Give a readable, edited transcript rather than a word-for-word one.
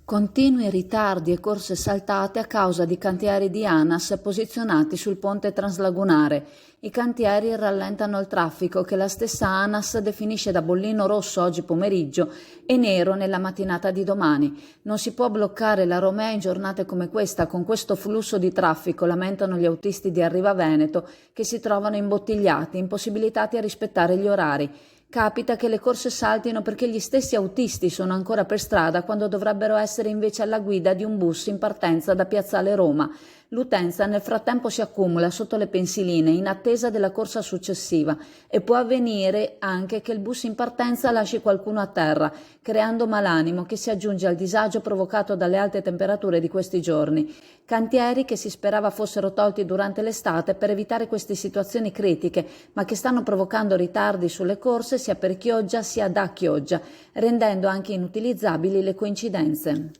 Continui ritardi e corse saltate a causa di cantieri di ANAS posizionati sul ponte translagunare. I cantieri rallentano il traffico che la stessa ANAS definisce da bollino rosso oggi pomeriggio e nero nella mattinata di domani. Non si può bloccare la Romea in giornate come questa, con questo flusso di traffico, lamentano gli autisti di Arriva Veneto che si trovano imbottigliati, impossibilitati a rispettare gli orari. Capita che le corse saltino perché gli stessi autisti sono ancora per strada quando dovrebbero essere invece alla guida di un bus in partenza da Piazzale Roma. L'utenza nel frattempo si accumula sotto le pensiline in attesa della corsa successiva e può avvenire anche che il bus in partenza lasci qualcuno a terra, creando malanimo che si aggiunge al disagio provocato dalle alte temperature di questi giorni. Cantieri che si sperava fossero tolti durante l'estate per evitare queste situazioni critiche, ma che stanno provocando ritardi sulle corse sia per Chioggia sia da Chioggia, rendendo anche inutilizzabili le coincidenze.